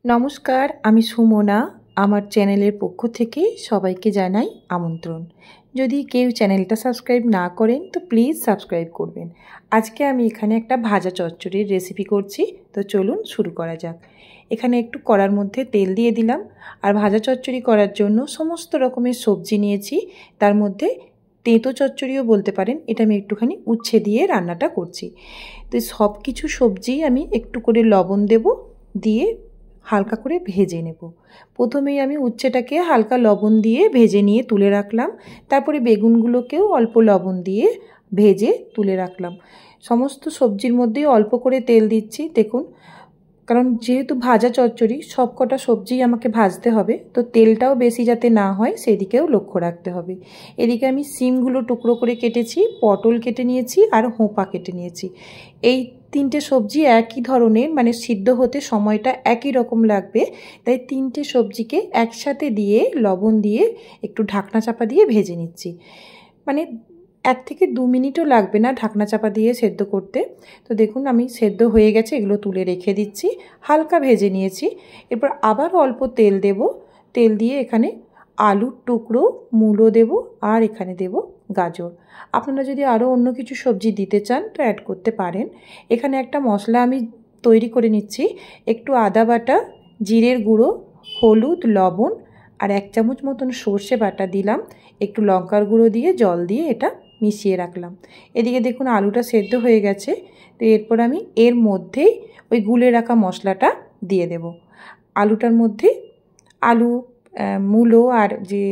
নমস্কার, আমি সুমনা। আমার চ্যানেলের পক্ষ থেকে সবাইকে জানাই আমন্ত্রণ। যদি কেউ চ্যানেলটা সাবস্ক্রাইব না করেন তো প্লিজ সাবস্ক্রাইব করবেন। আজকে আমি এখানে একটা ভাজা চচ্চড়ির রেসিপি করছি, তো চলুন শুরু করা যাক। এখানে একটু কড়ার মধ্যে তেল দিয়ে দিলাম, আর ভাজা চচ্চড়ি করার জন্য সমস্ত রকমের সবজি নিয়েছি। তার মধ্যে তেঁতো চচ্চড়িও বলতে পারেন, এটা আমি একটুখানি উচ্ছে দিয়ে রান্নাটা করছি। তো সব কিছু সবজি আমি একটু করে লবণ দেব, দিয়ে হালকা করে ভেজে নেব। প্রথমেই আমি উচ্ছেটাকে হালকা লবণ দিয়ে ভেজে নিয়ে তুলে রাখলাম, তারপরে বেগুনগুলোকেও অল্প লবণ দিয়ে ভেজে তুলে রাখলাম। সমস্ত সবজির মধ্যেই অল্প করে তেল দিচ্ছি, দেখুন, কারণ যেহেতু ভাজা চচ্চড়ি সব কটা সবজিই আমাকে ভাজতে হবে, তো তেলটাও বেশি যাতে না হয় সেদিকেও লক্ষ্য রাখতে হবে। এদিকে আমি সিমগুলো টুকরো করে কেটেছি, পটল কেটে নিয়েছি আর হোঁপা কেটে নিয়েছি। এই তিনটে সবজি একই ধরনের, মানে সিদ্ধ হতে সময়টা একই রকম লাগবে, তাই তিনটে সবজিকে একসাথে দিয়ে লবণ দিয়ে একটু ঢাকনা চাপা দিয়ে ভেজে নিচ্ছি। মানে 1 থেকে 2 মিনিটও লাগবে না ঢাকনা চাপা দিয়ে সেদ্ধ করতে। তো দেখুন আমি সেদ্ধ হয়ে গেছে, এগুলো তুলে রেখে দিচ্ছি। হালকা ভেজে নিয়েছি। এরপর আবার অল্প তেল দেব, তেল দিয়ে এখানে আলুর টুকরো, মূলো দেব, আর এখানে দেব গাজর। আপনারা যদি আরও অন্য কিছু সবজি দিতে চান তো অ্যাড করতে পারেন। এখানে একটা মশলা আমি তৈরি করে নিচ্ছি। একটু আদা বাটা, জিরের গুঁড়ো, হলুদ, লবণ আর 1 চামচ মতন সর্ষে বাটা দিলাম। একটু লঙ্কার গুঁড়ো দিয়ে জল দিয়ে এটা মিশিয়ে রাখলাম। এদিকে দেখুন আলুটা সেদ্ধ হয়ে গেছে। তো এরপর আমি এর মধ্যেই ওই গুলে রাখা মশলাটা দিয়ে দেব। আলুটার মধ্যে আলু, মূলো আর যে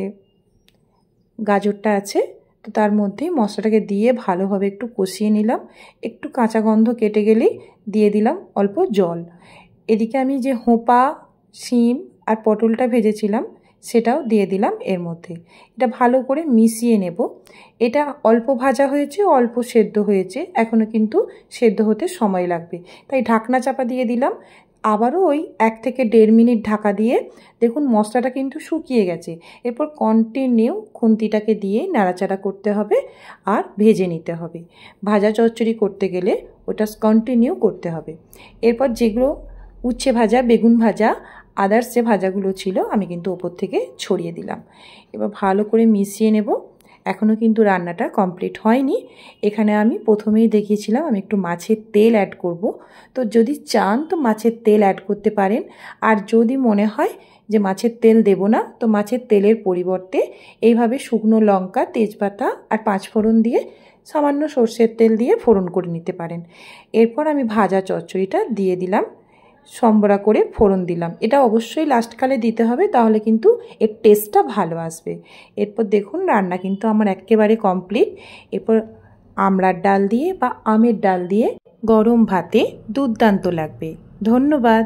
গাজরটা আছে, তো তার মধ্যেই মশলাটাকে দিয়ে ভালোভাবে একটু কষিয়ে নিলাম। একটু কাঁচা গন্ধ কেটে গেলেই দিয়ে দিলাম অল্প জল। এদিকে আমি যে হোঁপা, শিম আর পটলটা ভেজেছিলাম সেটাও দিয়ে দিলাম এর মধ্যে। এটা ভালো করে মিশিয়ে নেব। এটা অল্প ভাজা হয়েছে, অল্প সেদ্ধ হয়েছে, এখনও কিন্তু সেদ্ধ হতে সময় লাগবে, তাই ঢাকনা চাপা দিয়ে দিলাম। আবারও ওই 1 থেকে 1.5 মিনিট ঢাকা দিয়ে, দেখুন মশলাটা কিন্তু শুকিয়ে গেছে। এরপর কন্টিনিউ খুন্তিটাকে দিয়ে নাড়াচাড়া করতে হবে আর ভেজে নিতে হবে। ভাজা চচ্চড়ি করতে গেলে ওটা কন্টিনিউ করতে হবে। এরপর যেগুলো উচ্ছে ভাজা, বেগুন ভাজা, আদার্স যে ভাজাগুলো ছিল আমি কিন্তু ওপর থেকে ছড়িয়ে দিলাম। এবার ভালো করে মিশিয়ে নেব। এখনও কিন্তু রান্নাটা কমপ্লিট হয়নি। এখানে আমি প্রথমেই দেখিয়েছিলাম আমি একটু মাছের তেল অ্যাড করব, তো যদি চান তো মাছের তেল অ্যাড করতে পারেন। আর যদি মনে হয় যে মাছের তেল দেব না, তো মাছের তেলের পরিবর্তে এইভাবে শুকনো লঙ্কা, তেজপাতা আর 5 ফোড়ন দিয়ে সামান্য সর্ষের তেল দিয়ে ফোড়ন করে নিতে পারেন। এরপর আমি ভাজা চচ্চড়িটা দিয়ে দিলাম, সম্বরা করে ফোড়ন দিলাম। এটা অবশ্যই লাস্টকালে দিতে হবে, তাহলে কিন্তু এর টেস্টটা ভালো আসবে। এরপর দেখুন রান্না কিন্তু আমার একেবারে কমপ্লিট। এরপর আমড়ার ডাল দিয়ে বা আমের ডাল দিয়ে গরম ভাতে দুর্দান্ত লাগবে। ধন্যবাদ।